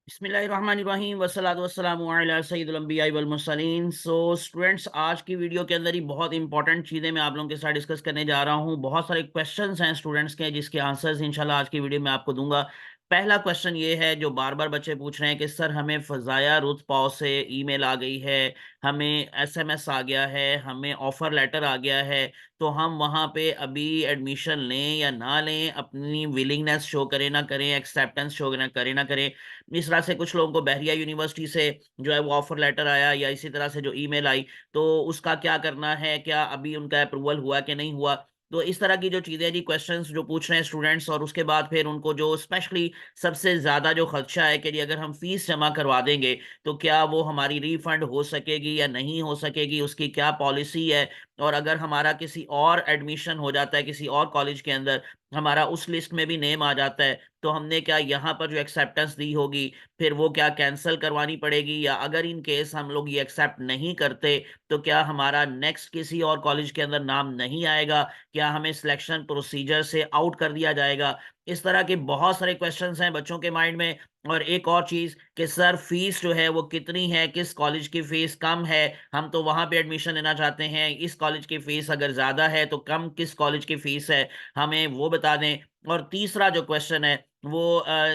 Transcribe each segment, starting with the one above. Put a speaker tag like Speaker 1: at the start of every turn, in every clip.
Speaker 1: बिस्मिल्लाहिर्रहमानिर्रहीम वस्सलातु वस्सलामु अला सय्यिदिल अंबिया'i वल मुरसलीन। सो स्टूडेंट्स, आज की वीडियो के अंदर ही बहुत इंपॉर्टेंट चीज़ें मैं आप लोगों के साथ डिस्कस करने जा रहा हूँ। बहुत सारे क्वेश्चंस हैं स्टूडेंट्स के, जिसके आंसर्स इंशाल्लाह आज की वीडियो में आपको दूंगा। पहला क्वेश्चन ये है, जो बार बार बच्चे पूछ रहे हैं कि सर हमें फ़ज़ाया रुत पाव से ईमेल आ गई है, हमें एसएमएस आ गया है, हमें ऑफर लेटर आ गया है, तो हम वहाँ पे अभी एडमिशन लें या ना लें, अपनी विलिंगनेस शो करें ना करें, एक्सेप्टेंस शो ना करें। इस तरह से कुछ लोगों को बहरिया यूनिवर्सिटी से जो है वो ऑफर लेटर आया, या इसी तरह से जो ईमेल आई, तो उसका क्या करना है, क्या अभी उनका अप्रूवल हुआ कि नहीं हुआ। तो इस तरह की जो चीज़ें जी, क्वेश्चंस जो पूछ रहे हैं स्टूडेंट्स, और उसके बाद फिर उनको जो स्पेशली सबसे ज़्यादा जो खदशा है कि जी अगर हम फीस जमा करवा देंगे तो क्या वो हमारी रिफंड हो सकेगी या नहीं हो सकेगी, उसकी क्या पॉलिसी है। और अगर हमारा किसी और एडमिशन हो जाता है किसी और कॉलेज के अंदर, हमारा उस लिस्ट में भी नेम आ जाता है, तो हमने क्या यहाँ पर जो एक्सेप्टेंस दी होगी फिर वो क्या कैंसिल करवानी पड़ेगी, या अगर इन केस हम लोग ये एक्सेप्ट नहीं करते तो क्या हमारा नेक्स्ट किसी और कॉलेज के अंदर नाम नहीं आएगा, क्या हमें सिलेक्शन प्रोसीजर से आउट कर दिया जाएगा। इस तरह के बहुत सारे क्वेश्चंस हैं बच्चों के माइंड में। और एक और चीज कि सर फीस जो है वो कितनी है, किस कॉलेज की फीस कम है, हम तो वहां पे एडमिशन लेना चाहते हैं, इस कॉलेज की फीस अगर ज्यादा है तो कम किस कॉलेज की फीस है, हमें वो बता दें। और तीसरा जो क्वेश्चन है वो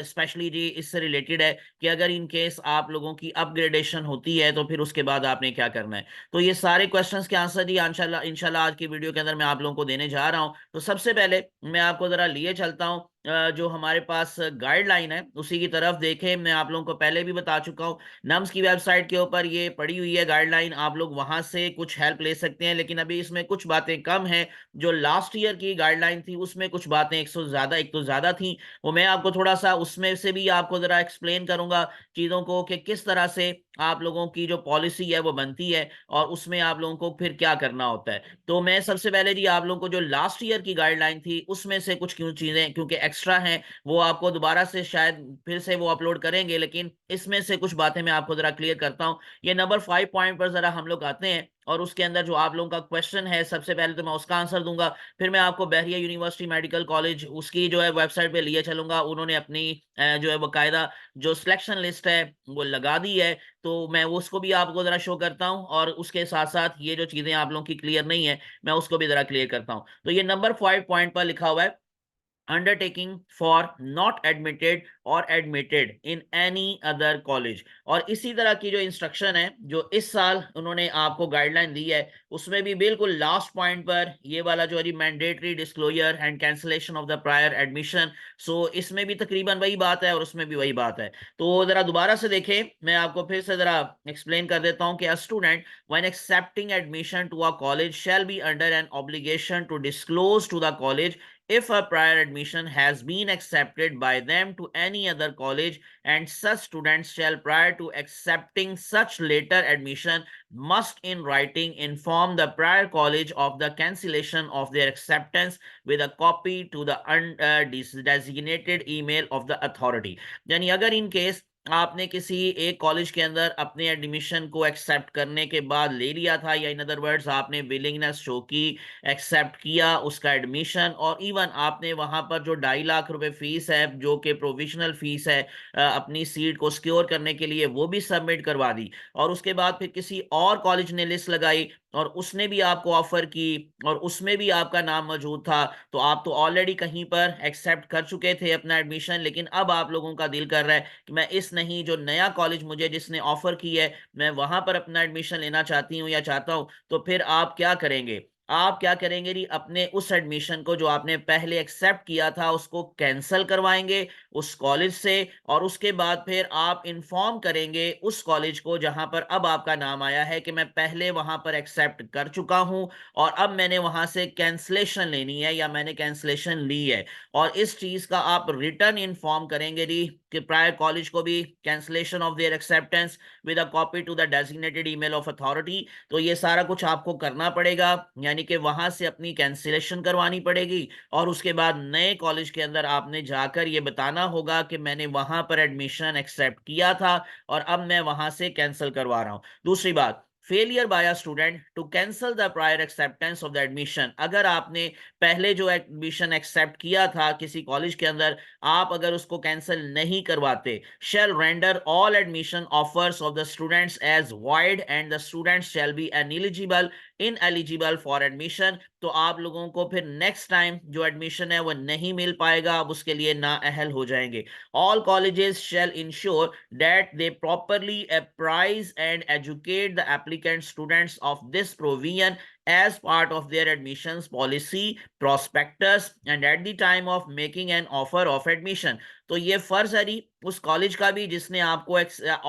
Speaker 1: स्पेशली जी इससे रिलेटेड है कि अगर इन केस आप लोगों की अपग्रेडेशन होती है तो फिर उसके बाद आपने क्या करना है। तो ये सारे क्वेश्चंस के आंसर जी इंशाल्लाह इंशाल्लाह आज की वीडियो के अंदर मैं आप लोगों को देने जा रहा हूं। तो सबसे पहले मैं आपको जरा लिए चलता हूं, जो हमारे पास गाइडलाइन है उसी की तरफ देखें। मैं आप लोगों को पहले भी बता चुका हूं, नम्स की वेबसाइट के ऊपर ये पड़ी हुई है गाइडलाइन, आप लोग वहां से कुछ हेल्प ले सकते हैं। लेकिन अभी इसमें कुछ बातें कम हैं, जो लास्ट ईयर की गाइडलाइन थी उसमें कुछ बातें एक तो ज्यादा थी, वो मैं आपको थोड़ा सा उसमें से भी आपको जरा एक्सप्लेन करूंगा चीजों को कि किस तरह से आप लोगों की जो पॉलिसी है वो बनती है और उसमें आप लोगों को फिर क्या करना होता है। तो मैं सबसे पहले जी आप लोगों को जो लास्ट ईयर की गाइडलाइन थी उसमें से कुछ क्यों चीजें, क्योंकि एक्स्ट्रा हैं, वो आपको दोबारा से शायद फिर से वो अपलोड करेंगे, लेकिन इसमें से कुछ बातें मैं आपको जरा क्लियर करता हूँ। ये नंबर 5 पॉइंट पर जरा हम लोग आते हैं, और उसके अंदर जो आप लोगों का क्वेश्चन है सबसे पहले तो मैं उसका आंसर दूंगा, फिर मैं आपको बहरिया यूनिवर्सिटी मेडिकल कॉलेज उसकी जो है वेबसाइट पे लिए चलूंगा। उन्होंने अपनी जो है बकायदा जो सिलेक्शन लिस्ट है वो लगा दी है, तो मैं उसको भी आपको जरा शो करता हूं, और उसके साथ साथ ये जो चीजें आप लोगों की क्लियर नहीं है मैं उसको भी जरा क्लियर करता हूं। तो ये नंबर 5 पॉइंट पर लिखा हुआ है, अंडरटेकिंग फॉर नॉट एडमिटेड और admitted in any other college. और इसी तरह की जो इंस्ट्रक्शन है जो इस साल उन्होंने आपको गाइडलाइन दी है, उसमें भी बिल्कुल लास्ट पॉइंट पर ये वाला जो है mandatory disclosure and cancellation of the prior admission. So इसमें भी तकरीबन वही बात है और उसमें भी वही बात है। तो जरा दोबारा से देखें, मैं आपको फिर से जरा एक्सप्लेन कर देता हूं कि a student when accepting admission to a college shall be under an obligation to disclose to the college if a prior admission has been accepted by them to any other college, and such students shall prior to accepting such later admission must in writing inform the prior college of the cancellation of their acceptance with a copy to the designated email of the authority। यानी अगर in case आपने किसी एक college के अंदर अपने admission को accept करने के बाद ले लिया था, या इन अदर वर्ड्स आपने विलिंगनेस शो की, एक्सेप्ट किया उसका एडमिशन, और इवन आपने वहां पर जो 2.5 लाख रुपए फीस है जो कि प्रोविजनल फीस है अपनी सीट को सिक्योर करने के लिए, वो भी सबमिट करवा दी, और उसके बाद फिर किसी और कॉलेज ने लिस्ट लगाई और उसने भी आपको ऑफर की और उसमें भी आपका नाम मौजूद था, तो आप तो ऑलरेडी कहीं पर एक्सेप्ट कर चुके थे अपना एडमिशन, लेकिन अब आप लोगों का दिल कर रहा है कि मैं इस नहीं जो नया कॉलेज मुझे जिसने ऑफर की है मैं वहां पर अपना एडमिशन लेना चाहती हूँ या चाहता हूँ। तो फिर आप क्या करेंगे, आप क्या करेंगे जी, अपने उस एडमिशन को जो आपने पहले एक्सेप्ट किया था उसको कैंसिल करवाएंगे उस कॉलेज से, और उसके बाद फिर आप इंफॉर्म करेंगे उस कॉलेज को जहां पर अब आपका नाम आया है कि मैं पहले वहां पर एक्सेप्ट कर चुका हूं और अब मैंने वहां से कैंसलेशन लेनी है या मैंने कैंसलेशन ली है। और इस चीज का आप रिटर्न इन्फॉर्म करेंगे जी कि प्रायर कॉलेज को भी cancellation of their acceptance with a copy to the designated email of authority. तो ये सारा कुछ आपको करना पड़ेगा, यानी कि वहां से अपनी कैंसिलेशन करवानी पड़ेगी, और उसके बाद नए कॉलेज के अंदर आपने जाकर ये बताना होगा कि मैंने वहां पर एडमिशन एक्सेप्ट किया था और अब मैं वहां से कैंसिल करवा रहा हूं। दूसरी बात, failure by a student to cancel the prior acceptance of the admission, अगर आपने पहले जो एडमिशन एक्सेप्ट किया था किसी कॉलेज के अंदर, आप अगर उसको कैंसिल नहीं करवाते, shall render all admission offers of the students as void and the students shall be ineligible for admission। तो आप लोगों को फिर नेक्स्ट टाइम जो एडमिशन है वो नहीं मिल पाएगा, आप उसके लिए नाअहल हो जाएंगे। All colleges shall ensure that they properly apprise and educate the applicant students of this provision as part of their admissions policy prospectus and at the time of making an offer of admission। तो ये फर्ज है उस college का भी जिसने आपको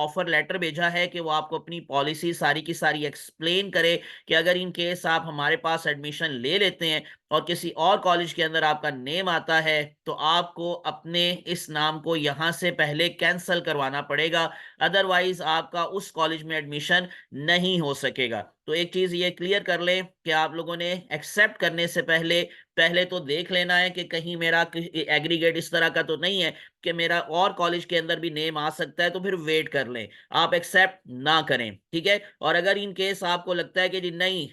Speaker 1: offer letter भेजा है कि वो आपको अपनी पॉलिसी सारी की सारी एक्सप्लेन करे कि अगर इन केस आप हमारे पास एडमिशन ले लेते हैं और किसी और कॉलेज के अंदर आपका नेम आता है तो आपको अपने इस नाम को यहां से पहले कैंसिल करवाना पड़ेगा, अदरवाइज आपका उस कॉलेज में एडमिशन नहीं हो सकेगा। तो एक चीज ये क्लियर कर ले कि आप लोगों ने एक्सेप्ट करने से पहले पहले तो देख लेना है कि कहीं मेरा एग्रीगेट इस तरह का तो नहीं है कि मेरा और कॉलेज के अंदर भी नेम आ सकता है, तो फिर वेट कर लें, आप एक्सेप्ट ना करें, ठीक है। और अगर इन केस आपको लगता है कि जी नहीं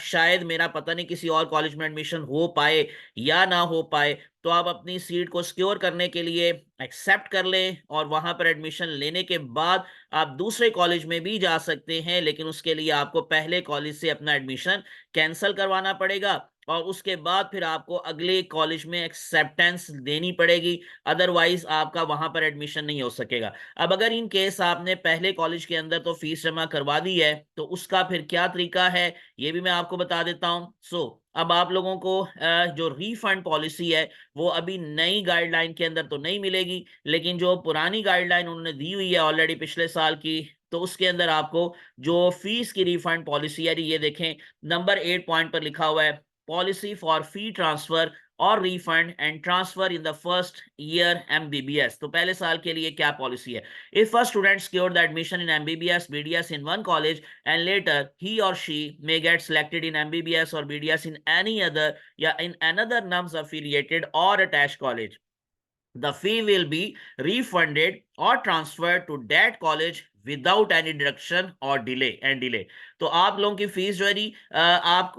Speaker 1: शायद मेरा पता नहीं किसी और कॉलेज में एडमिशन हो पाए या ना हो पाए, तो आप अपनी सीट को सिक्योर करने के लिए एक्सेप्ट कर लें और वहां पर एडमिशन लेने के बाद आप दूसरे कॉलेज में भी जा सकते हैं, लेकिन उसके लिए आपको पहले कॉलेज से अपना एडमिशन कैंसिल करवाना पड़ेगा और उसके बाद फिर आपको अगले कॉलेज में एक्सेप्टेंस देनी पड़ेगी, अदरवाइज आपका वहां पर एडमिशन नहीं हो सकेगा। अब अगर इन केस आपने पहले कॉलेज के अंदर तो फीस जमा करवा दी है तो उसका फिर क्या तरीका है ये भी मैं आपको बता देता हूं। अब आप लोगों को जो रीफंड पॉलिसी है वो अभी नई गाइडलाइन के अंदर तो नहीं मिलेगी, लेकिन जो पुरानी गाइडलाइन उन्होंने दी हुई है ऑलरेडी पिछले साल की, तो उसके अंदर आपको जो फीस की रिफंड पॉलिसी है ये देखें, नंबर 8 पॉइंट पर लिखा हुआ है, पॉलिसी फॉर फी ट्रांसफर और refund and transfer in the first year MBBS. तो पहले साल के लिए क्या पॉलिसी है, if a student secured the admission in MBBS BDS in one college and later he or she may get selected in MBBS or BDS in any other in another NUMS affiliated or attached college, the fee will be refunded or transferred to that college without any deduction और delay. तो आप लोगों की fees जो है आप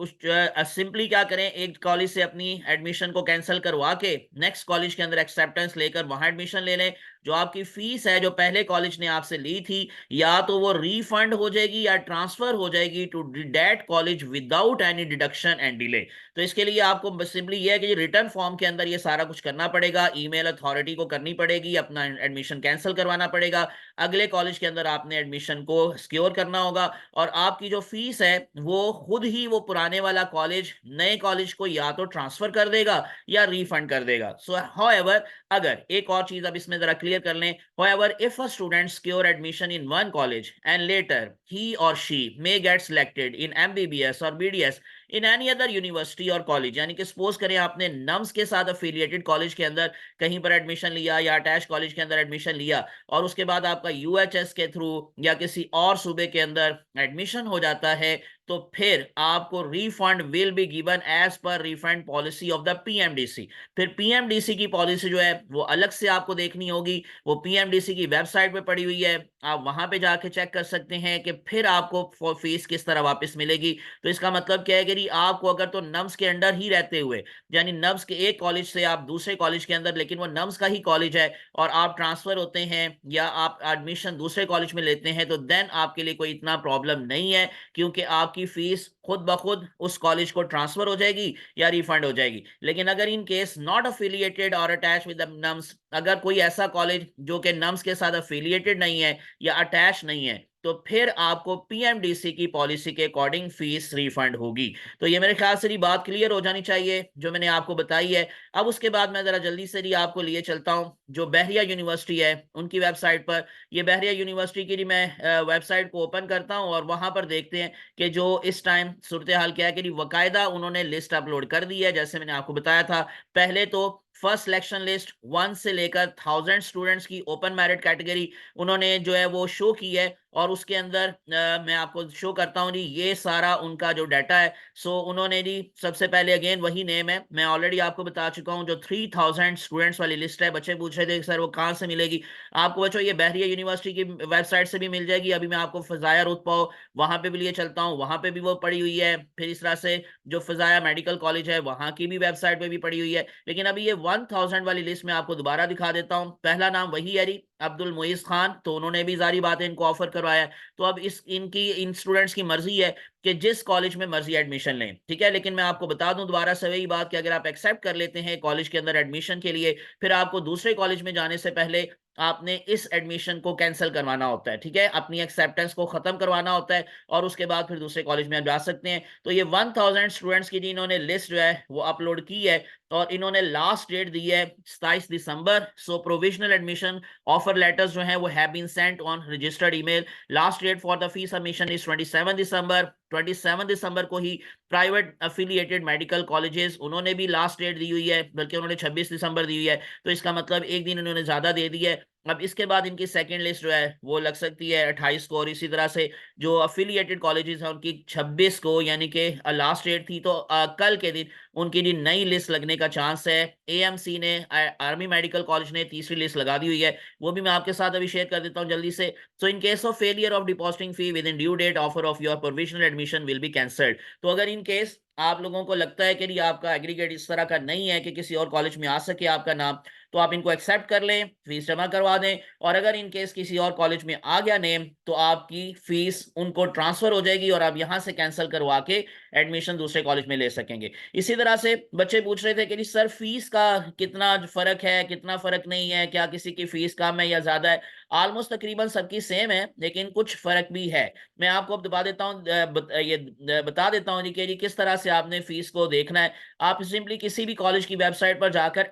Speaker 1: simply क्या करें, एक कॉलेज से अपनी एडमिशन को कैंसिल करवा के नेक्स्ट कॉलेज के अंदर एक्सेप्टेंस लेकर वहां एडमिशन ले लें। जो आपकी फीस है जो पहले कॉलेज ने आपसे ली थी या तो वो रिफंड हो जाएगी या ट्रांसफर हो जाएगी to that college without any deduction and delay. तो इसके लिए आपको सिंपली ये है कि रिटर्न फॉर्म के अंदर ये सारा कुछ करना पड़ेगा, ईमेल अथॉरिटी को करनी पड़ेगी, अपना एडमिशन कैंसिल करवाना पड़ेगा, अगले कॉलेज के अंदर आपने एडमिशन को सिक्योर करना होगा और आपकी जो फीस है वो खुद ही वो पुराने वाला कॉलेज नए कॉलेज को या तो ट्रांसफर कर देगा या रिफंड कर देगा। सो हाउएवर, अगर एक और चीज अब इसमें जरा क्लियर कर लें, however if a student secure admission in one college and later he or she may get selected in MBBS or BDS in any other university or college, यानी कि सपोज करें आपने नम्स के साथ अफिलिएटेड कॉलेज के अंदर कहीं पर एडमिशन लिया या अटैच कॉलेज के अंदर एडमिशन लिया और उसके बाद आपका यूएचएस के थ्रू या किसी और सूबे के अंदर एडमिशन हो जाता है, तो फिर आपको refund will be given as per refund policy of the PMDC. फिर पीएमडीसी की पॉलिसी जो है वो अलग से आपको देखनी होगी, वो पीएमडीसी की वेबसाइट पे पड़ी हुई है, आप वहां पे जाके चेक कर सकते हैं कि फिर आपको फीस किस तरह वापस मिलेगी। तो इसका मतलब क्या है कि आपको अगर तो नम्स के अंडर ही रहते हुए, यानी नम्स के एक कॉलेज से आप दूसरे कॉलेज के अंदर, लेकिन वो नम्स का ही कॉलेज है और आप ट्रांसफर होते हैं या आप एडमिशन दूसरे कॉलेज में लेते हैं, तो देन आपके लिए कोई इतना प्रॉब्लम नहीं है, क्योंकि आपकी फीस खुद ब खुद उस कॉलेज को ट्रांसफर हो जाएगी या रिफंड हो जाएगी। लेकिन अगर इन केस नॉट अफिलिएटेड और अटैच विद नम्स, अगर कोई ऐसा कॉलेज जो कि नम्स के साथ अफिलिएटेड नहीं है या अटैच नहीं है, तो फिर आपको पीएमडीसी की पॉलिसी के अकॉर्डिंग फीस रिफंड होगी। तो ये मेरे ख्याल से बात क्लियर हो जानी चाहिए जो मैंने आपको बताई है। अब उसके बाद मैं जरा जल्दी से आपको लिए चलता हूं जो बहरिया यूनिवर्सिटी है उनकी वेबसाइट पर। ये बहरिया यूनिवर्सिटी की मैं वेबसाइट को ओपन करता हूं और वहां पर देखते हैं कि जो इस टाइम सूरत हाल क्या है कि बाकायदा उन्होंने लिस्ट अपलोड कर दी है, जैसे मैंने आपको बताया था। पहले तो फर्स्ट सिलेक्शन लिस्ट 1 से लेकर 1000 स्टूडेंट्स की ओपन मेरिट कैटेगरी उन्होंने जो है वो शो की है, और उसके अंदर मैं आपको शो करता हूँ जी, ये सारा उनका जो डाटा है। सो उन्होंने जी सबसे पहले अगेन वही नेम है, मैं ऑलरेडी आपको बता चुका हूँ, जो 3000 स्टूडेंट्स वाली लिस्ट है। बच्चे पूछ रहे थे सर वो कहाँ से मिलेगी आपको? बच्चों ये बहरिया यूनिवर्सिटी की वेबसाइट से भी मिल जाएगी। अभी मैं आपको फजाया रुतबा वहां पे भी लिए चलता हूँ, वहां पे भी वो पड़ी हुई है। फिर इस तरह से जो फजाया मेडिकल कॉलेज है वहां की भी वेबसाइट पे भी पड़ी हुई है। लेकिन अभी ये 1000 वाली लिस्ट में आपको दोबारा दिखा देता हूँ। पहला नाम वही है जी, अब्दुल मुइज खान, तो उन्होंने भी जारी बात है इनको ऑफर करवाया। तो अब इन स्टूडेंट्स की मर्जी है कि जिस कॉलेज में मर्जी एडमिशन लें, ठीक है। लेकिन मैं आपको बता दूं दोबारा से वही बात कि अगर आप एक्सेप्ट कर लेते हैं कॉलेज के अंदर एडमिशन के लिए, फिर आपको दूसरे कॉलेज में जाने से पहले आपने इस एडमिशन को कैंसिल करवाना होता है, ठीक है, अपनी एक्सेप्टेंस को खत्म करवाना होता है, और उसके बाद फिर दूसरे कॉलेज में आप जा सकते हैं। तो ये 1000 स्टूडेंट्स की जिन्होंने लिस्ट जो है वो अपलोड की है, और इन्होंने लास्ट डेट दी है 27 दिसंबर। So provisional admission offer letters जो है वो have been sent on registered email. Last date for the fee submission is 27 December. 27 दिसंबर को ही प्राइवेट अफिलिएटेड मेडिकल कॉलेजेस उन्होंने भी लास्ट डेट दी हुई है, बल्कि उन्होंने 26 दिसंबर दी हुई है। तो इसका मतलब एक दिन उन्होंने ज्यादा दे दी है। अब इसके बाद इनकी सेकंड लिस्ट जो है वो लग सकती है 28 को, और इसी तरह से जो अफिलिएटेड कॉलेजेस हैं उनकी 26 को, यानी कि लास्ट डेट थी। तो कल के दिन उनकी भी नई लिस्ट लगने का चांस है। एएमसी ने, आर्मी मेडिकल कॉलेज ने तीसरी लिस्ट लगा दी हुई है, वो भी मैं आपके साथ अभी शेयर कर देता हूं जल्दी से। So in case of failure of depositing fee within due date, offer of your provisional admission will be cancelled. तो अगर इन केस आप लोगों को लगता है कि आपका एग्रीगेट इस तरह का नहीं है कि किसी और कॉलेज में आ सके आपका नाम, तो आप इनको एक्सेप्ट कर लें, फीस जमा करवा दें। और अगर इन केस किसी और कॉलेज में आ गया नेम, तो आपकी फीस उनको ट्रांसफर हो जाएगी और आप यहां से कैंसिल करवा के एडमिशन दूसरे कॉलेज में ले सकेंगे। इसी तरह से बच्चे पूछ रहे थे कि सर फीस का कितना फर्क है, कितना फर्क नहीं है, क्या किसी की फीस कम है या ज्यादा है? ऑलमोस्ट तकरीबन सबकी सेम है, लेकिन कुछ फर्क भी है। मैं आपको अब बता देता हूँ, बता देता हूँ जी कि जी किस तरह से आपने फीस को देखना है। आप सिंपली किसी भी कॉलेज की वेबसाइट पर जाकर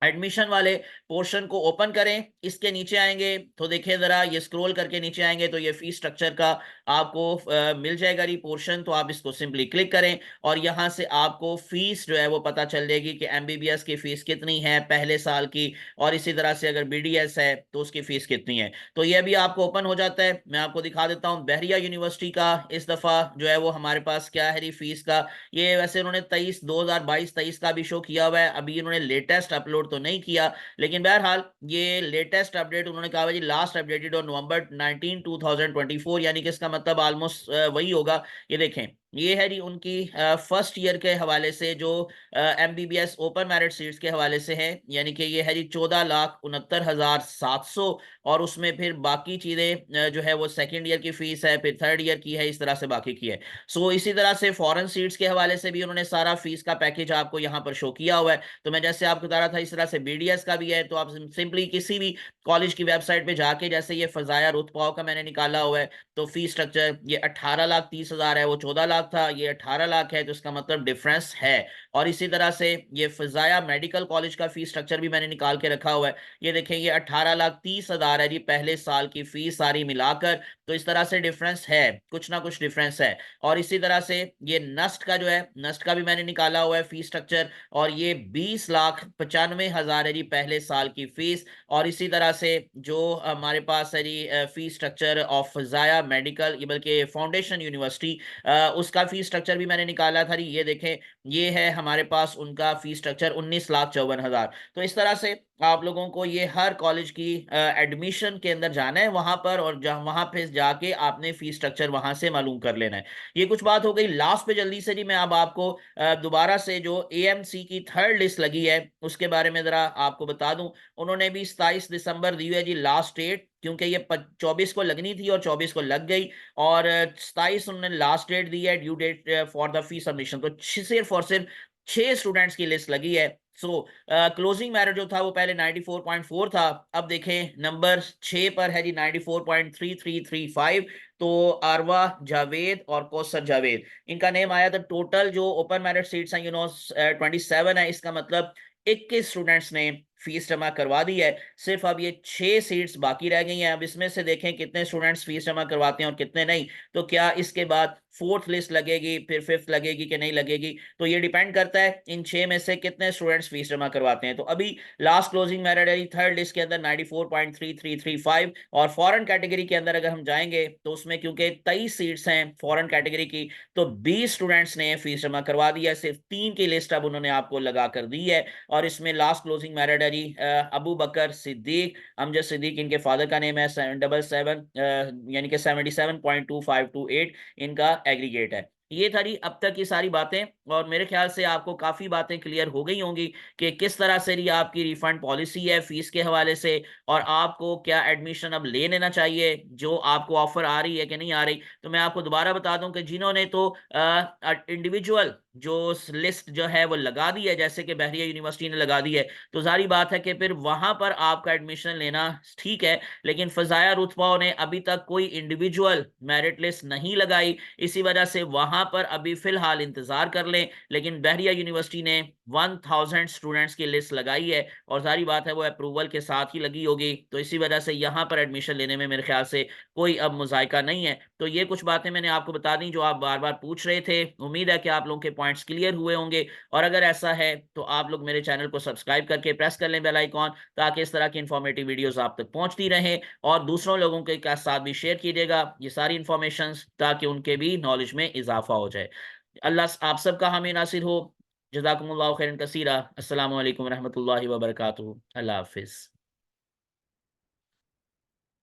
Speaker 1: एडमिशन वाले पोर्शन को ओपन करें, इसके नीचे आएंगे तो देखिए जरा, ये स्क्रॉल करके नीचे आएंगे तो ये फीस स्ट्रक्चर का आपको मिल जाएगा ये पोर्शन। तो आप इसको सिंपली क्लिक करें और यहां से आपको फीस जो है वो पता चल जाएगी कि एमबीबीएस की फीस कितनी है पहले साल की, और इसी तरह से अगर बीडीएस है तो उसकी फीस कितनी है। तो ये भी आपको ओपन हो जाता है। मैं आपको दिखा देता हूँ बहरिया यूनिवर्सिटी का इस दफा जो है वो हमारे पास क्या है फीस का। ये वैसे उन्होंने 2022-23 का भी शो किया हुआ है, अभी इन्होंने लेटेस्ट अपलोड तो नहीं किया, लेकिन बहरहाल ये लेटेस्ट अपडेट उन्होंने कहा जी लास्ट अपडेटेड ऑन नवंबर 19 2024, यानी कि इसका मतलब ऑलमोस्ट वही होगा। ये देखें, ये है जी उनकी फर्स्ट ईयर के हवाले से जो एमबीबीएस ओपन मेरिट सीट्स के हवाले से है, यानी कि ये है जी 14,69,700, और उसमें फिर बाकी चीजें जो है वो सेकंड ईयर की फीस है, फिर थर्ड ईयर की है, इस तरह से बाकी की है। सो इसी तरह से फॉरेन सीट्स के हवाले से भी उन्होंने सारा फीस का पैकेज आपको यहाँ पर शो किया हुआ है। तो मैं जैसे आपको बता रहा था इस तरह से बीडीएस का भी है। तो आप सिंपली किसी भी कॉलेज की वेबसाइट पे जाके, जैसे ये फजाया रुतपाव का मैंने निकाला हुआ है, तो फीस स्ट्रक्चर ये 18,30,000 है, वो 14 लाख था, ये 18 लाख है, तो इसका मतलब डिफरेंस है। और इसी तरह से ये फजाया मेडिकल कॉलेज का फीस स्ट्रक्चर भी मैंने निकाल के रखा हुआ है। ये देखें, ये 18,30,000 है जी पहले साल की फीस सारी मिलाकर। तो इस तरह से डिफरेंस है, कुछ ना कुछ डिफरेंस है। और इसी तरह से ये नस्ट का जो है, नस्ट का भी मैंने निकाला हुआ है फीस स्ट्रक्चर, और ये 20,95,000 है जी पहले साल की फीस। और इसी तरह से जो हमारे पास है जी फीस स्ट्रक्चर ऑफ जाया मेडिकल, ये बल्कि फाउंडेशन यूनिवर्सिटी, उसका फीस स्ट्रक्चर भी मैंने निकाला था जी। ये देखें, ये है हमारे पास उनका फीस स्ट्रक्चर 19,54,000। तो इस तरह से आप लोगों को ये हर कॉलेज की एडमिशन के अंदर जाना है वहां पर, और वहां पे जाके आपने फीस स्ट्रक्चर वहां से मालूम कर लेना है। ये कुछ बात हो गई। लास्ट पे जल्दी से जी मैं अब आपको दोबारा से जो एएमसी की थर्ड लिस्ट लगी है उसके बारे में जरा आपको बता दूं। उन्होंने भी 27 दिसंबर दी है जी लास्ट डेट, क्योंकि ये 24 को लगनी थी और 24 को लग गई, और 27 उन्होंने लास्ट डेट दी है, due date for the fee submission. तो सिर्फ और सिर्फ 6 स्टूडेंट्स की लिस्ट लगी है। सो क्लोजिंग मेरिट जो था वो पहले 94.4 था, अब देखें नंबर 6 पर है जी 94.3335। तो अरवा जावेद और कौसर जावेद, इनका नेम आया था। टोटल जो ओपन मेरिट सीट्स हैं 27 है, इसका मतलब 21 स्टूडेंट्स ने फीस जमा करवा दी है। सिर्फ अब ये 6 सीट्स बाकी रह गई हैं। अब इसमें से देखें कितने स्टूडेंट्स फीस जमा करवाते हैं और कितने नहीं। तो क्या इसके बाद फोर्थ लिस्ट लगेगी, फिर फिफ्थ लगेगी कि नहीं लगेगी। तो ये डिपेंड करता है इन 6 में से कितने स्टूडेंट्स फीस जमा करवाते हैं। तो अभी last closing merit third list के अंदर 94.3335, और फॉरेन कैटेगरी के अंदर अगर हम जाएंगे तो उसमें क्योंकि 23 सीट्स हैं फॉरेन कैटेगरी की, तो 20 स्टूडेंट्स ने फीस जमा करवा दी है। सिर्फ 3 की लिस्ट अब उन्होंने आपको लगा कर दी है। और इसमें लास्ट क्लोजिंग मेरिट अबू बकर सिद्दीक, अमजद सिद्दीक इनके फादर का नेम है, 777 यानी कि 77.2528 इनका एग्रीगेट है। ये था अब तक की सारी बातें, और मेरे ख्याल से आपको काफी बातें क्लियर हो गई होंगी कि किस तरह से ये आपकी रिफंड पॉलिसी है फीस के हवाले से, और आपको क्या एडमिशन अब ले लेना चाहिए जो आपको ऑफर आ रही है कि नहीं आ रही। तो मैं आपको दोबारा बता दूं कि जिन्होंने तो इंडिविजुअल जो लिस्ट जो है वो लगा दी है, जैसे कि बहरिया यूनिवर्सिटी ने लगा दी है, तो जारी बात है कि फिर वहां पर आपका एडमिशन लेना ठीक है। लेकिन फजाया रुतबा ने अभी तक कोई इंडिविजुअल मेरिट लिस्ट नहीं लगाई, इसी वजह से वहां पर अभी फिलहाल इंतजार कर लें। लेकिन बहरिया यूनिवर्सिटी ने 1000 स्टूडेंट्स की लिस्ट लगाई है, और सारी बात है वो अप्रूवल के साथ ही लगी होगी, तो इसी वजह से यहाँ पर एडमिशन लेने में मेरे ख्याल से कोई अब मुजायका नहीं है। तो ये कुछ बातें मैंने आपको बता दी जो आप बार बार पूछ रहे थे। उम्मीद है कि आप लोगों के पॉइंट्स क्लियर हुए होंगे, और अगर ऐसा है तो आप लोग मेरे चैनल को सब्सक्राइब करके प्रेस कर लें बेल आइकॉन, ताकि इस तरह की इंफॉर्मेटिव वीडियोस आप तक पहुंचती रहें, और दूसरों लोगों के साथ भी शेयर कीजिएगा ये सारी इंफॉर्मेशन, ताकि उनके भी नॉलेज में इजाफा हो जाए। अल्लाह आप सबका हामी नासिर हो। जज़ाकुमुल्लाहु खैरन कसीरा। अस्सलामु अलैकुम रहमतुल्लाहि व बरकातुहू। अल्लाह हाफिज़।